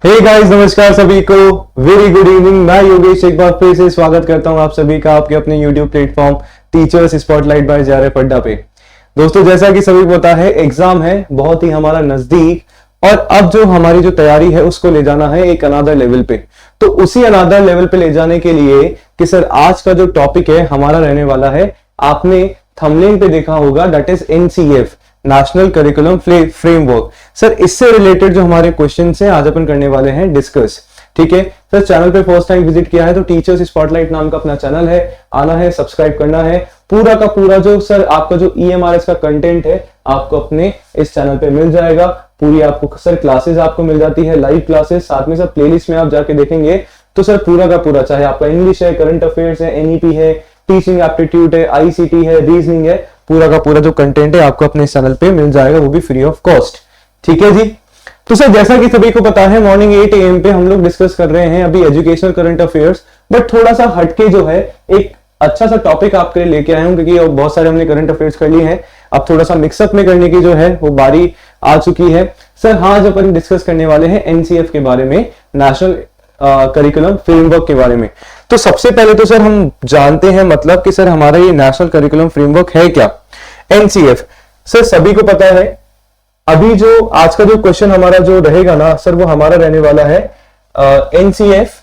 Hey guys, नमस्कार सभी को। Very good evening. मैं योगेश एक बार फिर से स्वागत करता हूं आप सभी का आपके अपने YouTube platform teachers spotlight by JRF. Padda पे। दोस्तों, जैसा कि सभी को पता है, एग्जाम है बहुत ही हमारा नजदीक और अब जो हमारी जो तैयारी है उसको ले जाना है एक अनादर लेवल पे। तो उसी अनादर लेवल पे ले जाने के लिए कि सर आज का जो टॉपिक है हमारा रहने वाला है, आपने थंबनेल पे देखा होगा, that is NCF, national curriculum framework. Sir इससे रिलेटेड जो हमारे क्वेश्चंस हैं आज अपन करने वाले हैं डिस्कस। ठीक है सर, चैनल पे फर्स्ट टाइम विजिट किया है तो टीचर्स स्पॉटलाइट नाम का अपना चैनल है, आना है, सब्सक्राइब करना है। पूरा का पूरा जो सर आपका जो ईएमआरएस का कंटेंट है आपको अपने इस चैनल पे मिल जाएगा। पूरी आपको सर क्लासेस आपको मिल जाती है, लाइव क्लासेस, साथ में सर प्लेलिस्ट में आप जाके देखेंगे तो सर पूरा का पूरा, चाहे आपका इंग्लिश है, करंट अफेयर्स है, एनईपी है, टीचिंग एप्टीट्यूड है, आईसीटी है, रीजनिंग है, पूरा का पूरा जो कंटेंट है आपको अपने चैनल पे मिल जाएगा, वो भी फ्री ऑफ कॉस्ट। ठीक है जी। तो सर जैसा कि सभी को पता है, मॉर्निंग 8 AM पे हम लोग डिस्कस कर रहे हैं अभी एजुकेशनल करंट अफेयर्स, बट थोड़ा सा हटके जो है एक अच्छा सा टॉपिक आपके लिए लेके आया हूं, क्योंकि बहुत सारे हमने करंट अफेयर्स कर लिए हैं, अब थोड़ा सा मिक्सअप में करने की जो है वो बारी आ चुकी है। सर हाँ, आज अपन डिस्कस करने वाले हैं एनसीएफ के बारे में, नेशनल करिकुलम फ्रेमवर्क के बारे में। तो सबसे पहले तो सर हम जानते हैं मतलब कि सर हमारा ये नेशनल करिकुलम फ्रेमवर्क है क्या। एनसीएफ सर सभी को पता है, अभी जो आज का जो क्वेश्चन हमारा जो रहेगा ना सर, वो हमारा रहने वाला है एनसीएफ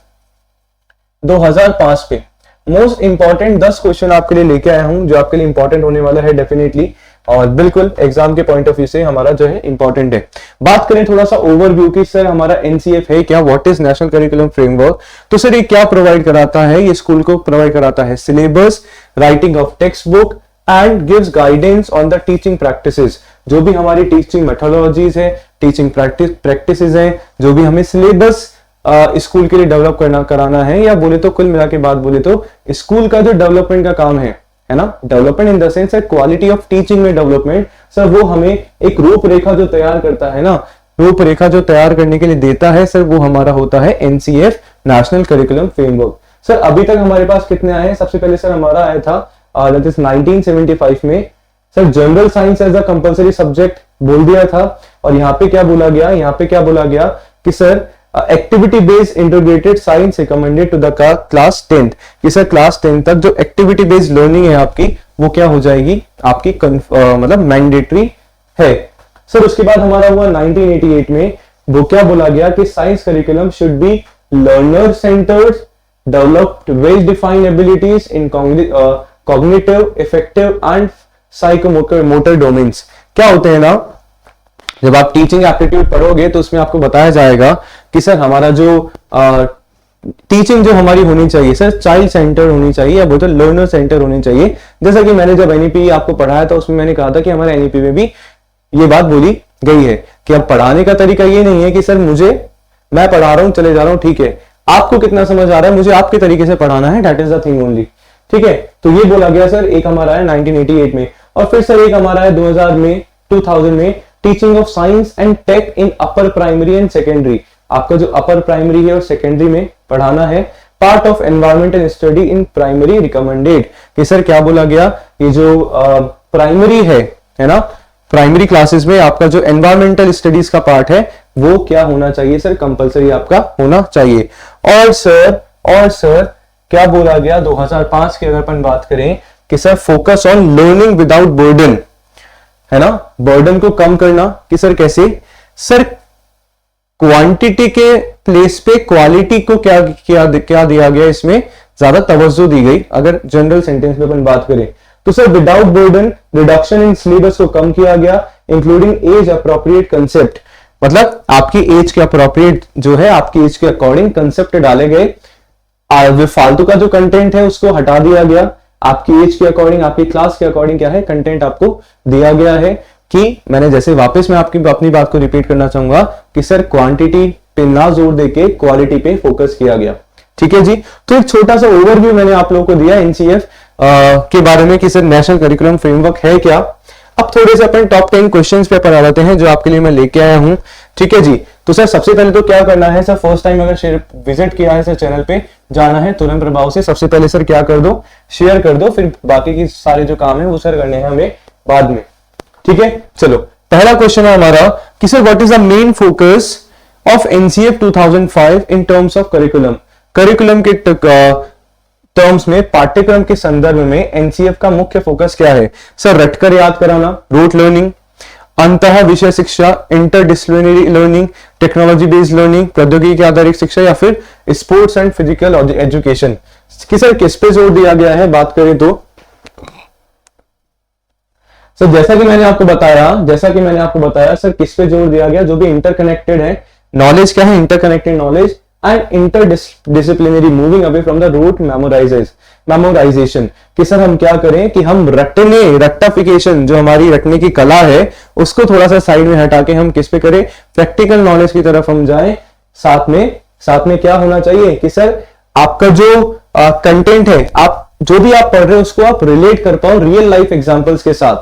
2005 पे। मोस्ट इंपॉर्टेंट 10 क्वेश्चन आपके लिए लेके आया हूं जो आपके लिए इंपॉर्टेंट होने वाला है डेफिनेटली, और बिल्कुल एग्जाम के पॉइंट ऑफ व्यू से हमारा जो है इंपॉर्टेंट है। बात करें थोड़ा सा ओवरव्यू की, सर हमारा एनसीएफ है क्या, what is national curriculum framework. तो सर ये क्या प्रोवाइड कराता है, ये स्कूल को प्रोवाइड कराता है syllabus, writing of text book and gives guidance on the teaching practices. जो भी हमारी टीचिंग मेथोडोलॉजीज है, टीचिंग प्रैक्टिसेस हैं, जो भी हमें सिलेबस स्कूल के लिए डेवलप कराना है, या बोले तो कुल मिला के बात बोले तो स्कूल का जो डेवलपमेंट का काम है ना, development in the sense quality of teaching में डेवलपमेंट, सर वो हमें एक रूपरेखा जो तैयार करता है ना, रूपरेखा जो तैयार करने के लिए देता है सर, वो हमारा होता है NCF, national curriculum framework. Sir अभी तक हमारे पास कितने आए हैं, सबसे पहले सर हमारा आया था दैट इज 1975 में sir general science as a compulsory subject बोल दिया था। और यहाँ पे क्या बोला गया, यहाँ पे क्या बोला गया कि sir activity based integrated science recommended to the class 10th, कि सर क्लास 10th तक जो एक्टिविटी बेस्ड लर्निंग है आपकी, वो क्या हो जाएगी आपकी मतलब मैंडेटरी है। सर उसके बाद हमारा हुआ 1988 में, वो क्या बोला गया कि science curriculum should be learner centred, developed well defined abilities in cognitive, effective and psychomotor domains. क्या होते हैं ना, जब आप टीचिंग एप्टीट्यूड पढ़ोगे तो उसमें आपको बताया जाएगा कि सर हमारा जो टीचिंग जो हमारी होनी चाहिए सर, चाइल्ड सेंटर होनी चाहिए या बोलते लर्नर सेंटर होनी चाहिए। जैसा कि मैंने जब एनईपी आपको पढ़ाया था उसमें मैंने कहा था कि हमारे एनईपी में भी ये बात बोली गई है कि अब पढ़ाने का तरीका ये नहीं है कि सर मैं पढ़ा रहा हूं, चले जा रहा हूं, ठीक है, आपको कितना समझ आ रहा है, मुझे आपके तरीके से पढ़ाना है, that is the thing only. ठीक है, तो ये बोला गया सर, एक हमारा है 1988 में, और फिर सर एक हमारा है 2000 में teaching of science and tech in upper primary and secondary. आपका जो अपर प्राइमरी है और सेकेंडरी में पढ़ाना है, part of environmental study in primary recommended. कि सर क्या बोला गया, ये जो प्राइमरी है ना, प्राइमरी क्लासेस में आपका जो एनवायरमेंटल स्टडीज का पार्ट है वो क्या होना चाहिए सर, कंपलसरी आपका होना चाहिए। और सर क्या बोला गया 2005 की अगर अपन बात करें कि sir focus on learning without burden, है ना, बर्डन को कम करना। कि सर कैसे, सर क्वांटिटी के प्लेस पे क्वालिटी को क्या दिया गया, इसमें ज्यादा तवज्जो दी गई। अगर जनरल सेंटेंस में अपन बात करें तो sir without burden, reduction in syllabus को कम किया गया, इंक्लूडिंग एज अप्रोप्रिएट कंसेप्ट, मतलब आपकी एज के अप्रोप्रिएट जो है, आपकी एज के अकॉर्डिंग कंसेप्ट डाले गए। फालतू का जो कंटेंट है उसको हटा दिया गया, आपकी एज के अकॉर्डिंग, आपकी क्लास के अकॉर्डिंग क्या है कंटेंट आपको दिया गया है। कि मैंने जैसे वापस मैं आपकी अपनी बात को रिपीट करना चाहूंगा कि सर क्वांटिटी पे ना जोर देके क्वालिटी पे फोकस किया गया। ठीक है जी, तो एक छोटा सा ओवरव्यू मैंने आप लोगों को दिया एनसीएफ के बारे में कि सर नेशनल करिकुलम फ्रेमवर्क है क्या। अब थोड़े से अपन टॉप 10 क्वेश्चंस पे पर आ जाते हैं जो आपके लिए मैं लेके आया हूं। ठीक है जी, तो सर सबसे पहले तो क्या करना है सर, फर्स्ट टाइम अगर विजिट किया है सर चैनल पे, जाना है तुरंत प्रभाव से सबसे पहले सर क्या कर दो, शेयर कर दो, फिर बाकी की सारे जो काम है वो सर करने हैं हमें बाद में। ठीक है, चलो पहला क्वेश्चन है हमारा कि sir what is the main focus of NCF 2005 in terms of curriculum. Curriculum के टर्म्स में, पाठ्यक्रम के संदर्भ में एनसीएफ का मुख्य फोकस क्या है? सर रटकर याद कराना, रूट लर्निंग, अंतः विषय शिक्षा, interdisciplinary learning, technology based learning, प्रौद्योगिकी आधारित शिक्षा, या फिर स्पोर्ट्स एंड फिजिकल एजुकेशन। कि सर किस पे जोर दिया गया है बात करें तो? सर जैसा कि मैंने आपको बताया सर किस पे जोर दिया गया? जो भी इंटरकनेक्टेड है नॉलेज, क्या है? Interconnected knowledge and interdisciplinary, moving away from the rote memorisation. कि सर हम क्या करें कि हम रट्टाफिकेशन, जो हमारी रटने की कला है, उसको थोड़ा सा साइड में हटा के हम किस पे करें? प्रैक्टिकल नॉलेज की तरफ हम जाएं। साथ में क्या होना चाहिए कि सर आपका जो कंटेंट है, आप जो भी आप पढ़ रहे हो उसको आप रिलेट कर पाओ रियल लाइफ एग्जांपल्स के साथ,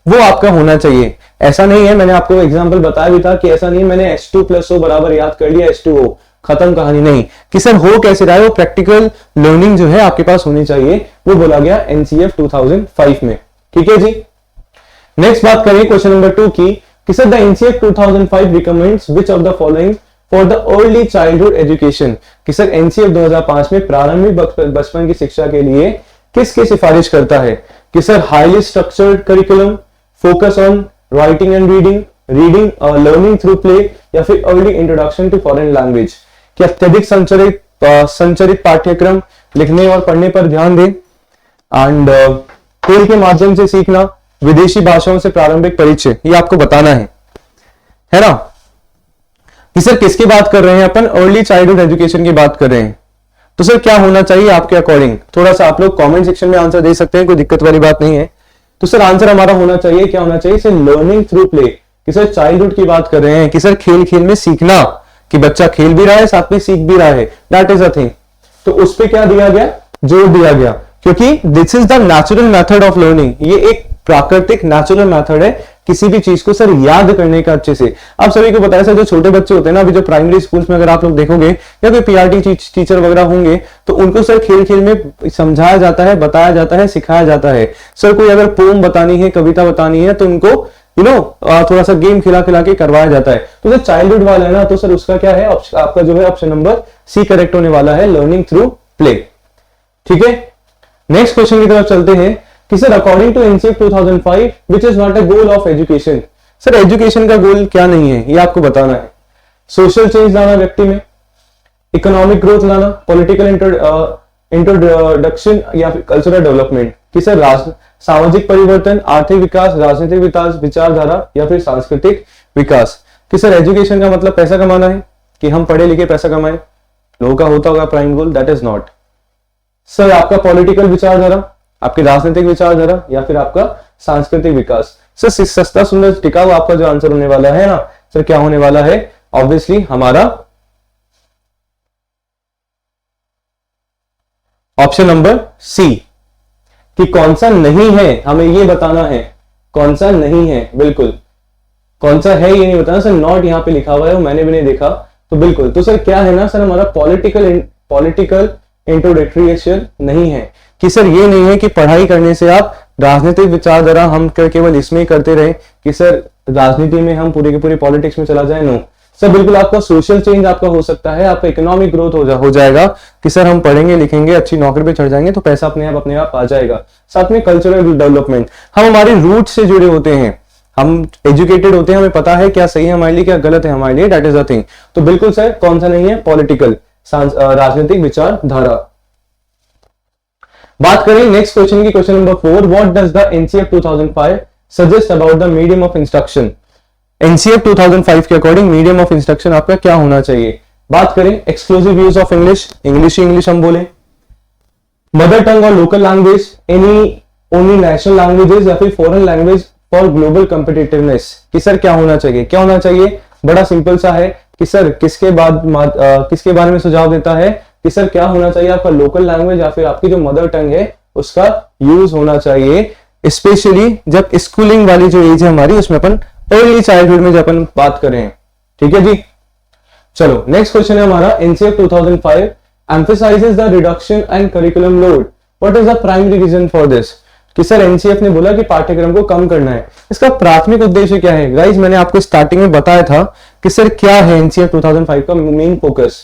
वो आपका होना चाहिए। ऐसा नहीं है, मैंने आपको एग्जांपल बताया भी था कि ऐसा नहीं मैंने H2+O बराबर याद कर लिया, H2O खत्म कहानी नहीं। कि सर हो कैसे रहा है, वो प्रैक्टिकल लर्निंग जो है आपके पास होनी चाहिए, वो बोला गया एनसीएफ 2005 में। ठीक है जी। नेक्स्ट बात करें क्वेश्चन नंबर 2 की, कि sir the NCF 2005 recommends which of the following for the early childhood education. कि सर एनसीएफ 2005 में प्रारंभिक बचपन की शिक्षा के लिए किसकी सिफारिश करता है? कि sir highly structured curriculum, focus on writing and reading learning through play, या फिर early introduction to foreign language. कि अत्यधिक संचरित पाठ्यक्रम, लिखने और पढ़ने पर ध्यान दें, एंड खेल के माध्यम से सीखना, विदेशी भाषाओं से प्रारंभिक परिचय, ये आपको बताना है ना। कि सर किसकी बात कर रहे हैं अपन? अर्ली चाइल्डहुड एजुकेशन की बात कर रहे हैं। तो सर क्या होना चाहिए आपके अकॉर्डिंग? थोड़ा सा आप लोग कमेंट सेक्शन में आंसर दे सकते हैं, कोई दिक्कत वाली बात नहीं है। तो सर आंसर हमारा होना चाहिए, क्या होना चाहिए? Sir learning through play. कि सर चाइल्डहुड की बात कर रहे हैं, कि सर खेल खेल में सीखना, कि बच्चा खेल भी रहा है साथ में सीख भी रहा है, दैट इज अ थिंग। तो उस पे क्या दिया गया? जोर दिया गया, क्योंकि this is the natural method of learning. ये एक प्राकृतिक नेचुरल मेथड है किसी भी चीज को सर याद करने का अच्छे से। आप सभी को पता है सर, जो छोटे बच्चे होते हैं ना, अभी जो प्राइमरी स्कूल्स में अगर आप लोग देखोगे, या कोई पीआरटी टीचर वगैरह होंगे, तो उनको सर खेल खेल में समझाया जाता है, बताया जाता है, सिखाया जाता है। सर कोई अगर पोम बतानी है, कविता बतानी है, तो उनको थोड़ा सा गेम खिला के करवाया जाता है। तो जो चाइल्डहुड वाला है ना, तो सर उसका क्या है? आपका जो है ऑप्शन नंबर सी करेक्ट होने वाला है, लर्निंग थ्रू प्ले। ठीक है, नेक्स्ट क्वेश्चन की तरफ चलते हैं कि sir according to NCF 2005 which is not a goal of education. Sir education का गोल क्या नहीं है, ये आपको बताना है। सोशल चेंज लाना व्यक्ति में, इकोनॉमिक ग्रोथ लाना, पॉलिटिकल इंट्रोडक्शन, या फिर कल्चरल डेवलपमेंट। कि सर सामाजिक परिवर्तन, आर्थिक विकास, राजनीतिक विकास, विचारधारा, या फिर सांस्कृतिक विकास। कि सर एजुकेशन का मतलब पैसा कमाना है, कि हम पढ़े लिखे पैसा कमाएं, लोगों का होता होगा prime goal, that is not. Sir आपका पॉलिटिकल विचारधारा, आपकी राजनीतिक विचारधारा, या फिर आपका सांस्कृतिक विकास। सर सस्ता सुंदर टिकाऊ आपका जो आंसर होने वाला है ना सर, क्या होने वाला है? ऑब्वियसली हमारा ऑप्शन नंबर सी। कि कौन सा नहीं है, हमें ये बताना है कौन सा नहीं है। बिल्कुल, कौन सा है ये नहीं बताना सर। नॉट यहाँ पे लिखा हुआ है, वो मैंने भी नहीं देखा, तो बिल्कुल। तो सर क्या है ना सर, हमारा पॉलिटिकल इंट्रोडक्शन नहीं है। कि सर ये नहीं है कि पढ़ाई करने से आप राजनीतिक विचारधारा हम केवल इसमें करते रहे, कि सर राजनीति में हम पूरी की पूरी पॉलिटिक्स में चला जाए, नो सर। बिल्कुल आपका सोशल चेंज आपका हो सकता है, आपका इकोनॉमिक ग्रोथ हो जाएगा, कि सर हम पढ़ेंगे लिखेंगे, अच्छी नौकरी पे चढ़ जाएंगे, तो पैसा अपने आप आ जाएगा। साथ में कल्चरल डेवलपमेंट, हम हमारे रूट से जुड़े होते हैं, हम एजुकेटेड होते हैं, हमें पता है क्या सही है हमारे लिए, क्या गलत है हमारे लिए, दैट इज द थिंग। तो बिल्कुल सर कौन सा नहीं है? पॉलिटिकल, राजनीतिक विचारधारा। बात करें नेक्स्ट क्वेश्चन की, question number 4, what does the NCF 2005 suggest about the medium of instruction. NCF 2005 के अकॉर्डिंग मीडियम ऑफ इंस्ट्रक्शन आपका क्या होना चाहिए? बात करें exclusive use of English, English हम बोले, मदर टंग और local language, any only national languages, या फिर foreign language for global competitiveness. कि सर क्या होना चाहिए? क्या होना चाहिए? बड़ा सिंपल सा है कि सर किसके बारे में सुझाव देता है कि सर क्या होना चाहिए? आपका लोकल लैंग्वेज या फिर आपकी जो मदर टंग है उसका यूज होना चाहिए, स्पेशली जब स्कूलिंग वाली जो एज है हमारी, उसमें अपन अर्ली चाइल्डहुड में जब अपन बात करें। ठीक है जी, चलो नेक्स्ट क्वेश्चन है हमारा, NCF 2005 emphasizes the reduction and curriculum load. What is the primary reason for this? कि सर एनसीएफ ने बोला कि पाठ्यक्रम को कम करना है, इसका प्राथमिक उद्देश्य क्या है? गाइस मैंने आपको स्टार्टिंग में बताया था कि सर क्या है एनसीएफ 2005 का मेन फोकस,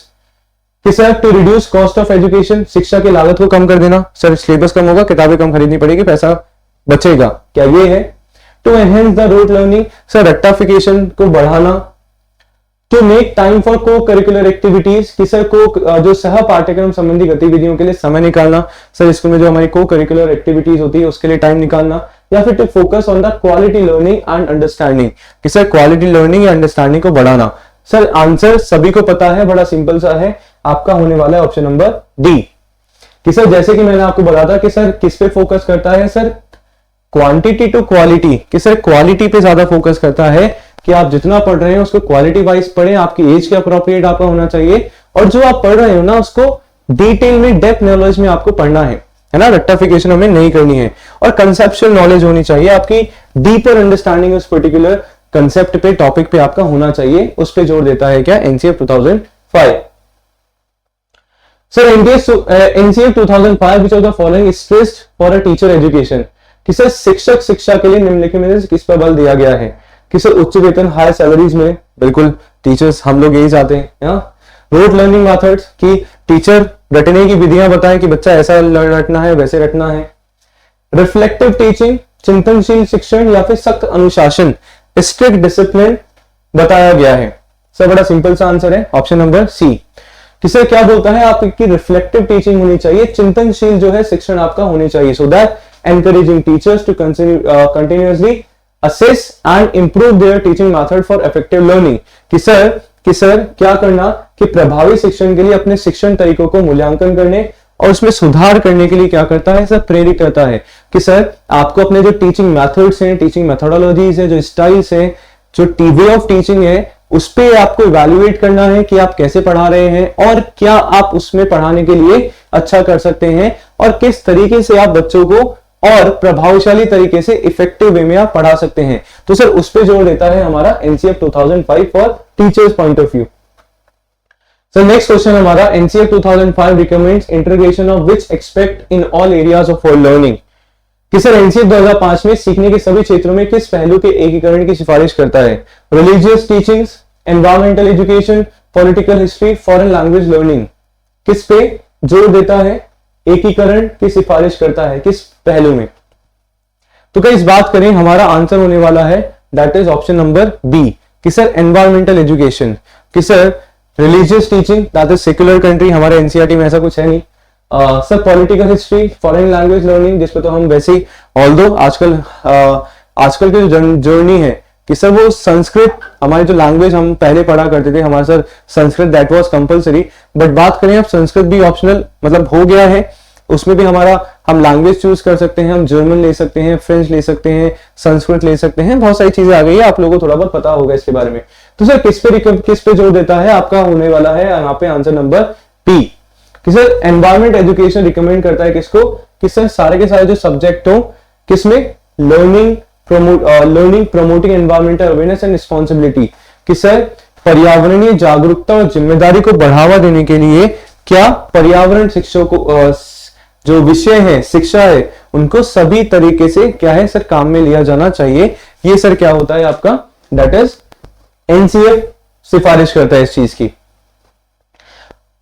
कि sir to reduce cost of education, शिक्षा की लागत को कम कर देना, सर सिलेबस कम होगा, किताबें कम खरीदनी पड़ेगी, पैसा बचेगा, क्या ये है? To enhance the rote learning, sir rectification को बढ़ाना। To make time for co curricular activities, कि सर को जो सह पाठ्यक्रम संबंधी गतिविधियों के लिए समय निकालना, सर स्कूल में जो हमारी को करिकुलर एक्टिविटीज होती है उसके लिए टाइम निकालना। या फिर to focus on the quality learning and understanding, कि सर क्वालिटी लर्निंग या अंडरस्टैंडिंग को बढ़ाना। सर आंसर सभी को पता है, बड़ा सिंपल सा है, आपका होने वाला है ऑप्शन नंबर डी। कि सर जैसे कि मैंने आपको बताया था कि सर किस पे फोकस करता है, सर क्वांटिटी टू क्वालिटी, कि सर क्वालिटी पे ज्यादा फोकस करता है कि आप जितना पढ़ रहे हैं उसको क्वालिटी वाइज पढ़ें, आपकी एज के अप्रोप्रिएट आपका होना चाहिए, और जो आप पढ़ रहे हो ना उसको डिटेल में डेप्थ नॉलेज में आपको पढ़ना है ना, रेक्टिफिकेशन हमें नहीं करनी है। और कंसेप्चुअल नॉलेज होनी चाहिए, आपकी डीपर अंडरस्टैंडिंग उस पर्टिकुलर कंसेप्ट पे, टॉपिक पे आपका होना चाहिए, उस पे जोर देता है क्या NCF 2005। Sir NCF 2005 which of the following is stressed for a teacher education, कि सर शिक्षक शिक्षा के लिए निम्नलिखित में से किस पर बल दिया गया है? कि सर उच्च वेतन, हाई सैलरीज में, बिल्कुल टीचर्स हम लोग यही चाहते हैं। रोट लर्निंग मेथड्स, कि टीचर रटने की विधियां बताएं कि बच्चा ऐसा रटना है वैसे रटना है। रिफ्लेक्टिव टीचिंग, चिंतनशील शिक्षण, या फिर सख्त अनुशासन, स्ट्रिक्ट डिसिप्लिन बताया गया है। सर बड़ा सिंपल सा आंसर है ऑप्शन नंबर सी। कि सर क्या बोलता है आपकी रिफ्लेक्टिव टीचिंग होनी चाहिए, चिंतनशील जो है शिक्षण आपका होनी चाहिए, so that encouraging teachers to continuously assess and improve their teaching method for effective learning, कि सर क्या करना कि प्रभावी शिक्षण के लिए अपने शिक्षण तरीकों को मूल्यांकन करने और उसमें सुधार करने के लिए क्या करता है, सर प्रेरित करता है। कि सर आपको अपने जो टीचिंग मेथड्स हैं, टीचिंग मेथोडोलॉजीज है, जो स्टाइल्स हैं, जो वे ऑफ टीचिंग है, उस पे आपको इवैल्यूएट करना है कि आप कैसे पढ़ा रहे हैं और क्या आप उसमें पढ़ाने के लिए अच्छा कर सकते हैं और किस तरीके से आप बच्चों को और प्रभावशाली तरीके से इफेक्टिव वे में आप पढ़ा सकते हैं। तो सर उस पे जोर देता है हमारा NCF 2005 for teachers point of view. Sir next question हमारा, NCF 2005 recommends integration of which expect in all areas of learning, कि सर एनसीएफ 2005 में सीखने के सभी क्षेत्रों में किस पहलू के एकीकरण की सिफारिश करता है? Religious teachings, environmental education, political history, foreign language learning, किस पे जोर देता है, एकीकरण की सिफारिश करता है, किस पहलू में? तो क्या इस बात करें, हमारा आंसर होने वाला है that is option number B, कि सर एनवायरमेंटल एजुकेशन। कि sir religious teaching that is secular country, हमारे एनसीईआरटी में ऐसा कुछ है नहीं। Sir political history, foreign language learning, जिसपे तो हम वैसे ही ऑल्दो आजकल की जो जर्नी है कि सर वो संस्कृत, हमारी जो लैंग्वेज हम पहले पढ़ा करते थे, हमारा sir Sanskrit that was compulsory, but बात करें अब संस्कृत भी ऑप्शनल मतलब हो गया है, उसमें भी हमारा हम लैंग्वेज चूज कर सकते हैं, हम जर्मन ले सकते हैं, फ्रेंच ले सकते हैं, संस्कृत ले सकते हैं, बहुत सारी चीजें आ गई है, आप लोगों को थोड़ा बहुत पता होगा इसके बारे में। तो सर किस पे जोर देता है, आपका होने वाला है यहाँ पे आंसर नंबर पी, कि सर एनवायरमेंट एजुकेशन रिकमेंड करता है किसको, कि सर सारे के सारे जो सब्जेक्ट हो किसमें, learning promoting environmental awareness and responsibility, कि सर पर्यावरणीय जागरूकता और जिम्मेदारी को बढ़ावा देने के लिए क्या पर्यावरण शिक्षकों को जो विषय है, शिक्षा है, उनको सभी तरीके से क्या है सर काम में लिया जाना चाहिए। ये सर क्या होता है आपका, दैट इज एनसीएफ सिफारिश करता है इस चीज की।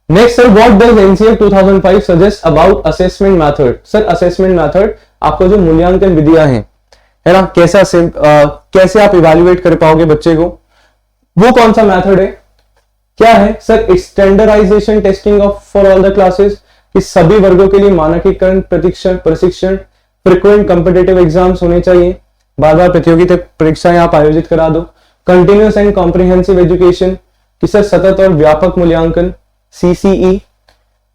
Next sir, what does NCF 2005 suggest about assessment method? Sir assessment method, आपको जो मूल्यांकन विधियां हैं है ना, कैसे आप इवैल्यूएट कर पाओगे बच्चे को, वो कौन सा मेथड है, क्या है sir? Standardisation testing of for all the classes, कि सभी वर्गों के लिए मानकीकरण प्रशिक्षण, फ्रीक्वेंट कॉम्पिटिटिव एग्जाम्स होने चाहिए, बार बार प्रतियोगिता परीक्षाएं आप आयोजित करा दो, कंटिन्यूअस एंड कॉम्प्रिहेंसिव एजुकेशन, कि सर सतत और व्यापक मूल्यांकन सीसीई,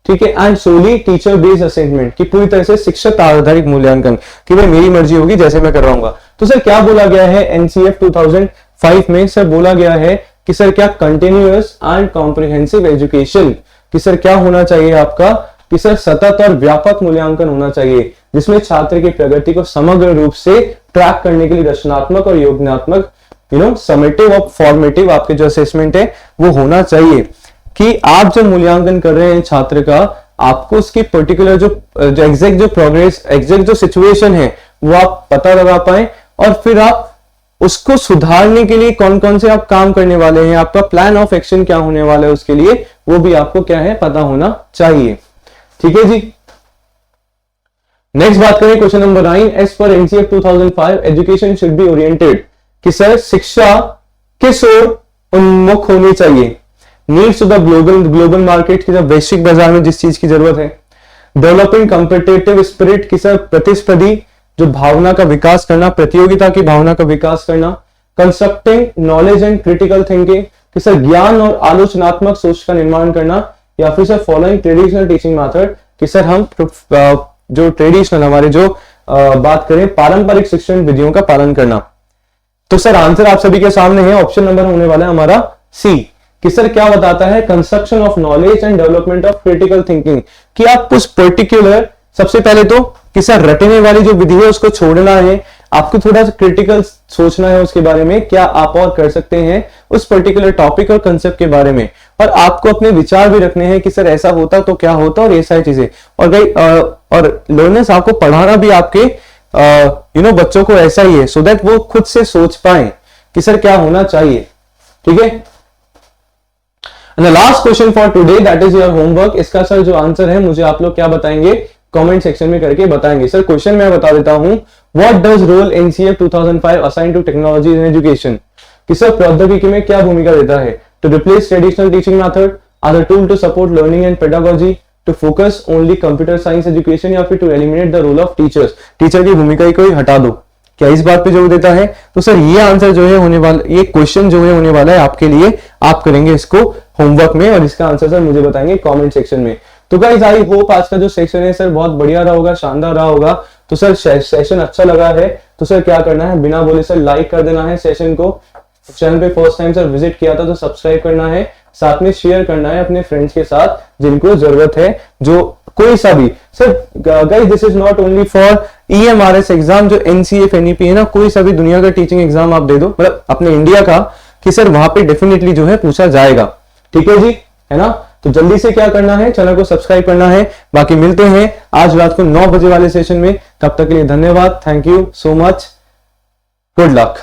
ठीक है, and solely teacher based assessment, कि पूरी तरह से शिक्षक आधारित मूल्यांकन, कि भाई मेरी मर्जी होगी जैसे मैं कर रहा हूँ। तो सर क्या बोला गया है एनसीएफ 2005 में? सर बोला गया है कि सर क्या कंटिन्यूअस एंड कॉम्प्रिहेंसिव एजुकेशन, कि सर क्या होना चाहिए आपका, कि सर सतत और व्यापक मूल्यांकन होना चाहिए, जिसमें छात्र की प्रगति को समग्र रूप से ट्रैक करने के लिए रचनात्मक और योजनात्मक समेटिव और फॉर्मेटिव आपके जो असेसमेंट है वो होना चाहिए, कि आप जो मूल्यांकन कर रहे हैं छात्र का, आपको उसकी पर्टिकुलर जो एग्जैक्ट जो प्रोग्रेस, एग्जैक्ट जो सिचुएशन है वो आप पता लगा पाए और फिर आप उसको सुधारने के लिए कौन कौन से आप काम करने वाले हैं, आपका प्लान ऑफ एक्शन क्या होने वाला है उसके लिए, वो भी आपको क्या है पता होना चाहिए। ठीक है जी। नेक्स्ट बात करें question number 9, as per NCF 2005 education should be oriented, कि सर शिक्षा किस ओर उन्मुख होनी चाहिए, needs of the global market की, वैश्विक बाजार में जिस चीज की जरूरत है, डेवलपिंग कॉम्पिटिटिव स्पिरिट की सर प्रतिस्पर्धी जो भावना का विकास करना, प्रतियोगिता की भावना का विकास करना, constructing knowledge and critical thinking कि सर ज्ञान और आलोचनात्मक सोच का निर्माण करना, या फिर sir following traditional teaching method कि सर हम जो ट्रेडिशनल हमारे जो बात करें पारंपरिक शिक्षण विधियों का पालन करना। तो सर आंसर आप सभी के सामने है, ऑप्शन नंबर होने वाला है हमारा सी, कि सर क्या बताता है, construction of knowledge and development of critical thinking, कि आप उस पर्टिकुलर सबसे पहले तो कि सर रटने वाली जो विधि है उसको छोड़ना है, आपको थोड़ा सा क्रिटिकल सोचना है उसके बारे में, क्या आप और कर सकते हैं उस पर्टिकुलर टॉपिक और कंसेप्ट के बारे में, और आपको अपने विचार भी रखने हैं कि सर ऐसा होता तो क्या होता, और ये सारी चीजें, और भाई और लर्नर्स आपको पढ़ाना भी आपके बच्चों को ऐसा ही है, सो दैट वो खुद से सोच पाए कि सर क्या होना चाहिए। ठीक है। And the last question for today that is your homework, इसका सर जो आंसर है मुझे आप लोग क्या बताएंगे, कमेंट सेक्शन में करके बताएंगे। सर क्वेश्चन मैं बता देता हूं, what does role NCF 2005 assign to technology in education, कि सर प्रौद्योगिकी में क्या भूमिका देता है, to replace traditional teaching method, are the tool to support learning and pedagogy, to focus only computer science education, या फिर to eliminate the role of teachers, teacher की भूमिका ही कोई हटा दो, क्या इस बात पे जोर देता है। तो सर ये आंसर जो है होने वाला, ये क्वेश्चन जो है होने वाला है आपके लिए, आप करेंगे इसको होमवर्क में, और इसका आंसर सर मुझे बताएंगे कमेंट सेक्शन में। तो गाइस आई होप आज का जो सेक्शन है सर बहुत बढ़िया रहा होगा, शानदार रहा होगा। तो सर सेशन अच्छा लगा है तो सर क्या करना है, बिना बोले सर लाइक कर देना है सेशन को, चैनल पे फर्स्ट टाइम सर विजिट किया था तो सब्सक्राइब करना है, साथ में शेयर करना है अपने फ्रेंड्स के साथ जिनको जरूरत है, जो कोई सा भी sir guys this is not only for EMRS exam, जो NCF NEP है ना, कोई सा भी दुनिया का टीचिंग एग्जाम आप दे दो, मतलब अपने इंडिया का, कि सर वहां पे डेफिनेटली जो है पूछा जाएगा। ठीक है जी, है ना। तो जल्दी से क्या करना है, चैनल को सब्सक्राइब करना है। बाकी मिलते हैं आज रात को 9 बजे वाले सेशन में, तब तक के लिए धन्यवाद, thank you so much, good luck.